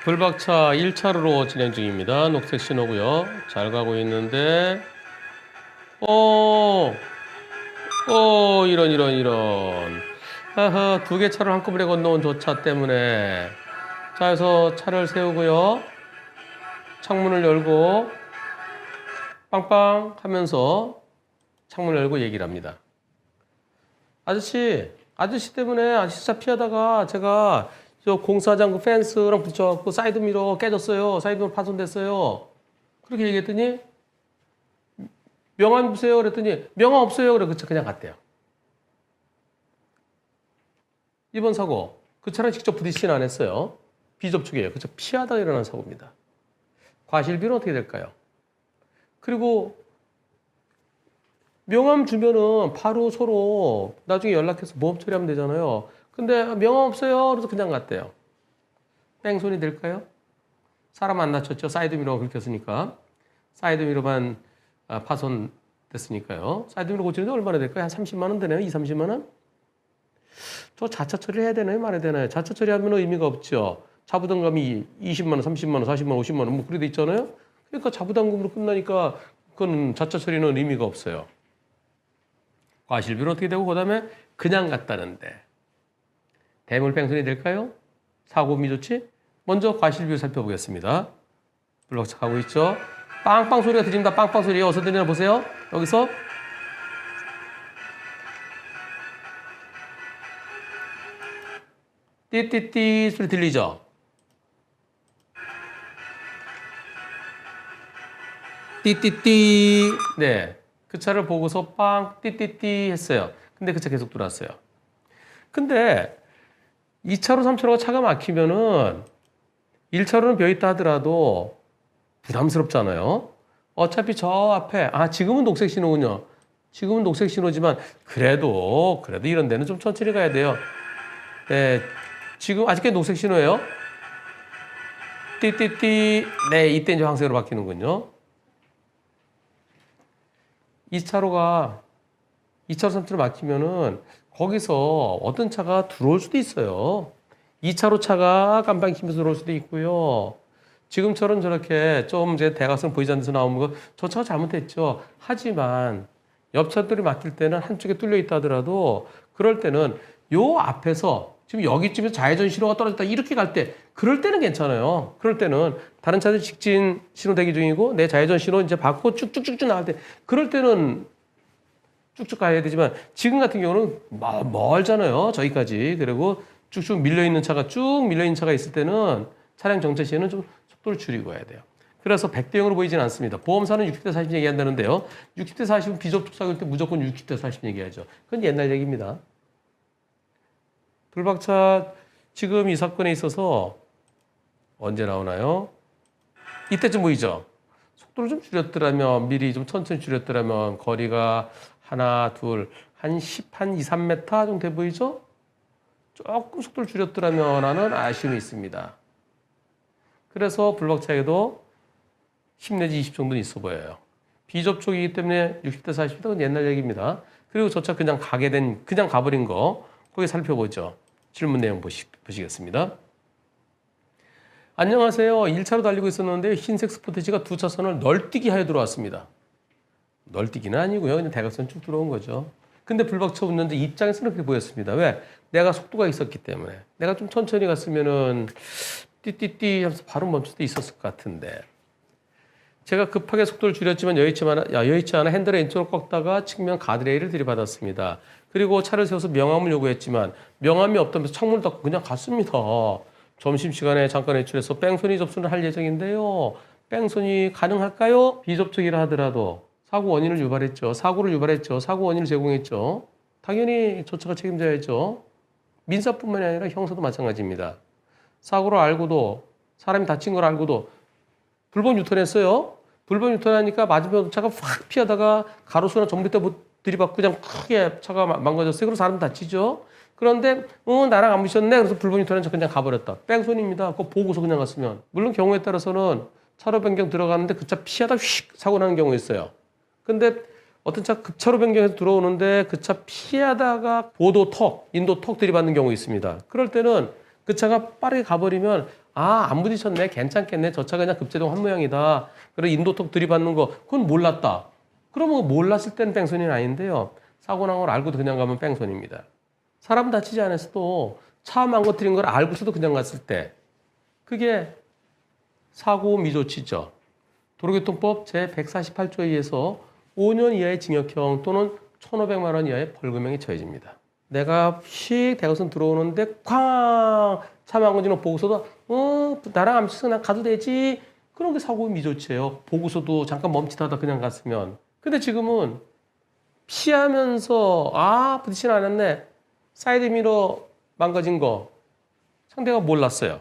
불박차 1차로로 진행 중입니다. 녹색 신호고요. 잘 가고 있는데 이런. 하하, 두 개 차를 한꺼번에 건너온 저 차 때문에. 자, 그래서 차를 세우고요. 창문을 열고 빵빵 하면서 창문을 열고 얘기를 합니다. 아저씨 때문에 아저씨 차 피하다가 제가 저 공사장 그 펜스랑 붙여갖고 사이드미러 깨졌어요. 사이드미러 파손됐어요. 그렇게 얘기했더니 명함 주세요. 그랬더니 명함 없어요. 그래 그냥 갔대요. 이번 사고 그 차랑 직접 부딪히진 않았어요. 비접촉이에요. 그쵸? 피하다가 일어난 사고입니다. 과실비는 어떻게 될까요? 그리고 명함 주면은 바로 서로 나중에 연락해서 보험 처리하면 되잖아요. 근데 명함 없어요. 그래서 그냥 갔대요. 뺑소니 될까요? 사람 안 다쳤죠. 사이드미러가 긁혔으니까. 사이드미러만 파손됐으니까요. 사이드미러 고치는데 얼마나 될까요? 한 30만 원 되나요? 2, 30만 원? 저 자차 처리해야 되나요? 말해야 되나요? 자차 처리하면 의미가 없죠. 자부담금이 20만 원, 30만 원, 40만 원, 50만 원 뭐 그래 돼 있잖아요. 그러니까 자부담금으로 끝나니까 그건 자차 처리는 의미가 없어요. 과실비는 어떻게 되고 그다음에 그냥 갔다는데 대물뺑소니 될까요? 사고 미조치? 먼저 과실비 살펴보겠습니다. 블록차 가고 있죠. 빵빵 소리가 들립니다. 빵빵 소리 어디서 들리나 보세요. 여기서 띠띠띠 소리 들리죠? 띠띠띠. 네. 그 차를 보고서 빵 띠띠띠 했어요. 근데 그 차 계속 들어왔어요. 근데 2차로 3차로가 차가 막히면은 1차로는 비어있다 하더라도 부담스럽잖아요. 어차피 저 앞에 지금은 녹색 신호군요. 지금은 녹색 신호지만 그래도 이런 데는 좀 천천히 가야 돼요. 네. 지금 아직까지 녹색 신호예요. 띠띠띠. 네, 이때 이제 황색으로 바뀌는군요. 2차로 3차로 막히면은 거기서 어떤 차가 들어올 수도 있어요. 2차로 차가 깜빡 키면서 들어올 수도 있고요. 지금처럼 저렇게 좀 이제 대각선 보이지 않는 데서 나오는 거, 저 차가 잘못했죠. 하지만 옆차들이 막힐 때는 한쪽에 뚫려 있다 하더라도 그럴 때는 요 앞에서 지금 여기쯤에서 좌회전 신호가 떨어졌다 이렇게 갈 때 그럴 때는 괜찮아요. 그럴 때는 다른 차들 직진 신호 대기 중이고 내 좌회전 신호 이제 받고 쭉쭉쭉쭉 나갈 때 그럴 때는 쭉쭉 가야 되지만 지금 같은 경우는 멀잖아요. 저기까지. 그리고 쭉쭉 밀려있는 차가 있을 때는 차량 정체 시에는 좀 속도를 줄이고 가야 돼요. 그래서 100대 0으로 보이지는 않습니다. 보험사는 60대 40 얘기한다는데요. 60대 40은 비접촉 사고일 때 무조건 60대 40 얘기하죠. 그건 옛날 얘기입니다. 불박차 지금 이 사건에 있어서 언제 나오나요? 이때쯤 보이죠? 속도를 좀 줄였더라면 미리 좀 천천히 줄였더라면 거리가 하나, 둘, 한 10, 한 2, 3m 정도 돼 보이죠? 조금 속도를 줄였더라면 하는 아쉬움이 있습니다. 그래서 불박차에도 10 내지 20 정도는 있어 보여요. 비접촉이기 때문에 60대 40은 옛날 얘기입니다. 그리고 저 차 그냥 가버린 거 거기 살펴보죠. 질문 내용 보시겠습니다. 안녕하세요. 1차로 달리고 있었는데 흰색 스포티지가 두 차선을 널뛰기 하여 들어왔습니다. 널뛰기는 아니고요. 그냥 대각선 쭉 들어온 거죠. 근데 불박차 운전자 입장에서는 그렇게 보였습니다. 왜? 내가 속도가 있었기 때문에. 내가 좀 천천히 갔으면은 띠띠띠 하면서 바로 멈출 수 있었을 것 같은데. 제가 급하게 속도를 줄였지만 여의치 않아 핸들을 왼쪽으로 꺾다가 측면 가드레일을 들이받았습니다. 그리고 차를 세워서 명함을 요구했지만 명함이 없다면서 창문을 닫고 그냥 갔습니다. 점심시간에 잠깐 외출해서 뺑소니 접수를 할 예정인데요. 뺑소니 가능할까요? 비접촉이라 하더라도 사고 원인을 유발했죠. 사고를 유발했죠. 사고 원인을 제공했죠. 당연히 저 차가 책임져야죠. 민사뿐만이 아니라 형사도 마찬가지입니다. 사고를 알고도 사람이 다친 걸 알고도 불법 유턴했어요. 불법 유턴하니까 맞으면 차가 확 피하다가 가로수나 전봇대 들이받고 그냥 크게 차가 망가졌어요. 그래서 사람 다치죠. 그런데 나랑 안 부딪혔네. 그래서 불법 유턴한 척 그냥 가버렸다. 뺑소니입니다. 그거 보고서 그냥 갔으면. 물론 경우에 따라서는 차로 변경 들어가는데 그 차 피하다 휙 사고 나는 경우 있어요. 근데 어떤 차 급차로 변경해서 들어오는데 그 차 피하다가 인도 턱 들이받는 경우 있습니다. 그럴 때는 그 차가 빠르게 가버리면 안 부딪혔네, 괜찮겠네, 저 차가 그냥 급제동 한 모양이다. 그리고 인도톡 들이받는 거 그건 몰랐다. 그러면 몰랐을 때는 뺑소니는 아닌데요. 사고 난 걸 알고도 그냥 가면 뺑소니입니다. 사람 다치지 않았어도 차 망가뜨린 걸 알고서도 그냥 갔을 때 그게 사고 미조치죠. 도로교통법 제148조에 의해서 5년 이하의 징역형 또는 1,500만 원 이하의 벌금형이 처해집니다. 내가 대각선 들어오는데 쾅! 차 망가진 거 보고서도 나랑 안 비슷해, 난 가도 되지. 그런 게 사고 미조치예요. 보고서도 잠깐 멈칫하다 그냥 갔으면. 근데 지금은 피하면서 부딪히진 않았네. 사이드미러 망가진 거 상대가 몰랐어요.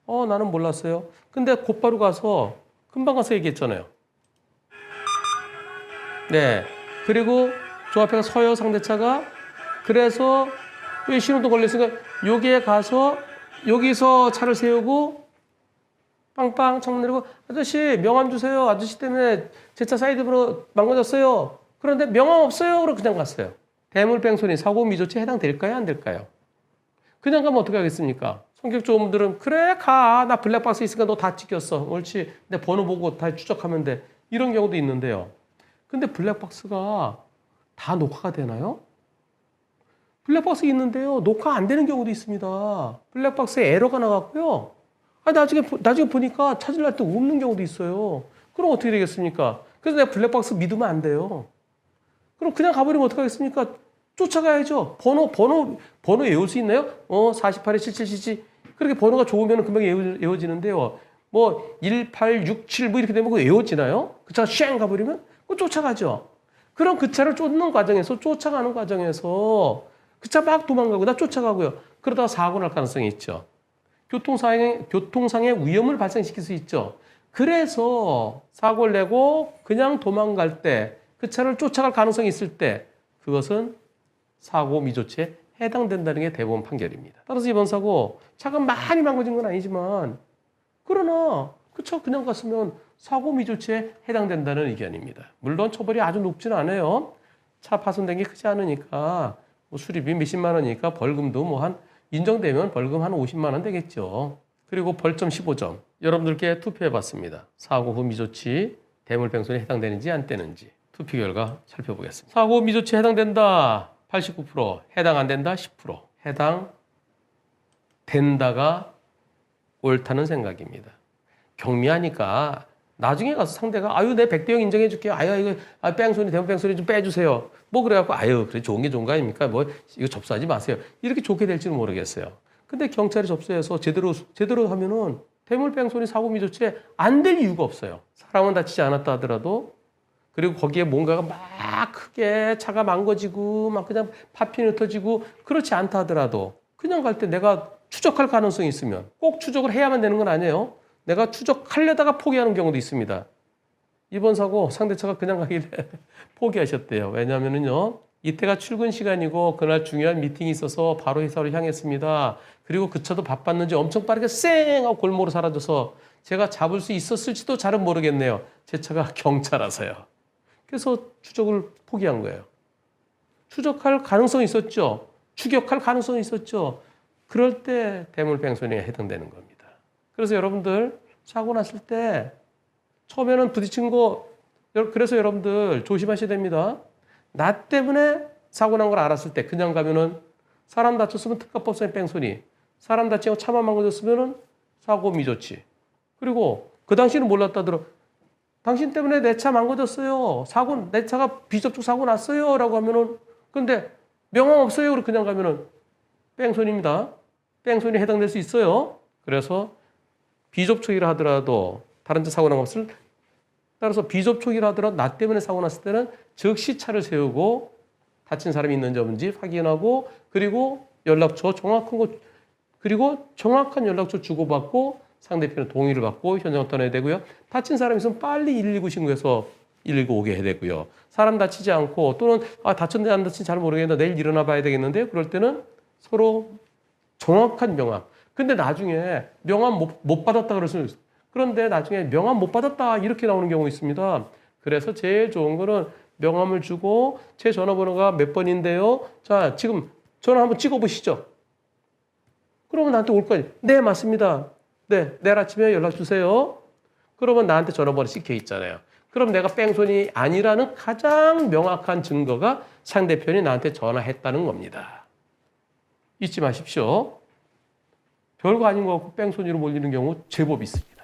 나는 몰랐어요. 근데 곧바로 가서 금방 가서 얘기했잖아요. 네. 그리고 저 앞에 서요 상대차가 그래서 신호도 걸렸으니까 여기에 가서 여기서 차를 세우고 빵빵 창문 내리고 아저씨 명함 주세요. 아저씨 때문에 제 차 사이드미러 망가졌어요. 그런데 명함 없어요. 그러고 그냥 갔어요. 대물뺑소니 사고 미조치에 해당될까요? 안 될까요? 그냥 가면 어떻게 하겠습니까? 성격 좋은 분들은 그래 가. 나 블랙박스 있으니까 너 다 찍혔어. 옳지. 내 번호 보고 다 추적하면 돼. 이런 경우도 있는데요. 근데 블랙박스가 다 녹화가 되나요? 블랙박스 있는데요. 녹화 안 되는 경우도 있습니다. 블랙박스에 에러가 나갔고요. 나중에 보니까 찾으려 때 없는 경우도 있어요. 그럼 어떻게 되겠습니까? 그래서 내가 블랙박스 믿으면 안 돼요. 그럼 그냥 가버리면 어떡하겠습니까? 쫓아가야죠. 번호 외울 수 있나요? 48에 7777. 그렇게 번호가 좋으면 금방 외워지는데요. 1867 이렇게 되면 그거 외워지나요? 그 차가 쉥 가버리면? 그거 쫓아가죠. 그럼 그 차를 쫓아가는 과정에서 그 차 막 도망가고 나 쫓아가고요. 그러다가 사고 날 가능성이 있죠. 교통상의 위험을 발생시킬 수 있죠. 그래서 사고를 내고 그냥 도망갈 때 그 차를 쫓아갈 가능성이 있을 때 그것은 사고 미조치에 해당된다는 게 대법원 판결입니다. 따라서 이번 사고 차가 많이 망가진 건 아니지만 그러나 그 차 그냥 갔으면 사고 미조치에 해당된다는 의견입니다. 물론 처벌이 아주 높지는 않아요. 차 파손된 게 크지 않으니까 수리비 몇십만 원이니까 벌금도 인정되면 벌금 한 50만 원 되겠죠. 그리고 벌점 15점 여러분들께 투표해봤습니다. 사고 후 미조치 대물뺑소니에 해당되는지 안 되는지 투표 결과 살펴보겠습니다. 사고 미조치에 해당된다 89%, 해당 안 된다 10%, 해당된다가 옳다는 생각입니다. 경미하니까 나중에 가서 상대가 내 100대 0 인정해 줄게요. 이거 뺑소니 대문 뺑소니 좀 빼주세요. 그래갖고 그래 좋은 게 좋은 거 아닙니까? 이거 접수하지 마세요. 이렇게 좋게 될지는 모르겠어요. 근데 경찰이 접수해서 제대로 하면은 대물 뺑소니 사고 미조치에 안 될 이유가 없어요. 사람은 다치지 않았다 하더라도 그리고 거기에 뭔가가 막 크게 차가 망가지고 막 그냥 파편이 흩어지고 그렇지 않다 하더라도 그냥 갈 때 내가 추적할 가능성이 있으면 꼭 추적을 해야만 되는 건 아니에요. 내가 추적하려다가 포기하는 경우도 있습니다. 이번 사고 상대차가 그냥 가길래 포기하셨대요. 왜냐하면요. 이때가 출근 시간이고 그날 중요한 미팅이 있어서 바로 회사로 향했습니다. 그리고 그 차도 바빴는지 엄청 빠르게 쌩 하고 골목으로 사라져서 제가 잡을 수 있었을지도 잘은 모르겠네요. 제 차가 경차라서요. 그래서 추적을 포기한 거예요. 추적할 가능성이 있었죠. 추격할 가능성이 있었죠. 그럴 때 대물뺑소니에 해당되는 겁니다. 그래서 여러분들 사고 났을 때 처음에는 부딪힌 거 그래서 여러분들 조심하셔야 됩니다. 나 때문에 사고 난 걸 알았을 때 그냥 가면은 사람 다쳤으면 특가법상의 뺑소니, 사람 다치고 차만 망가졌으면은 사고 미조치. 그리고 그 당시는 몰랐다더라. 당신 때문에 내 차 망가졌어요. 내 차가 비접촉 사고 났어요. 라고 하면은 근데 명함 없어요. 그리고 그냥 가면은 뺑소니입니다. 뺑소니에 해당될 수 있어요. 그래서 비접촉이라 하더라도 다른 차 사고 난 것을 따라서 비접촉이라 하더라도 나 때문에 사고 났을 때는 즉시 차를 세우고 다친 사람이 있는지 없는지 확인하고 그리고 정확한 연락처 주고받고 상대편의 동의를 받고 현장을 떠나야 되고요. 다친 사람이 있으면 빨리 119 신고해서 119 오게 해야 되고요. 사람 다치지 않고 또는 다쳤는지 안 다친지 잘 모르겠는데 내일 일어나 봐야 되겠는데요. 그럴 때는 서로 정확한 명함. 근데 나중에 명함 못 받았다 그러시면 그런데 나중에 명함 못 받았다 이렇게 나오는 경우 있습니다. 그래서 제일 좋은 거는 명함을 주고 제 전화번호가 몇 번인데요. 자, 지금 전화 한번 찍어 보시죠. 그러면 나한테 올 거 아니에요. 네, 맞습니다. 네, 내일 아침에 연락 주세요. 그러면 나한테 전화번호 찍혀 있잖아요. 그럼 내가 뺑소니 아니라는 가장 명확한 증거가 상대편이 나한테 전화했다는 겁니다. 잊지 마십시오. 별거 아닌 거 갖고 뺑소니로 몰리는 경우 제법 있습니다.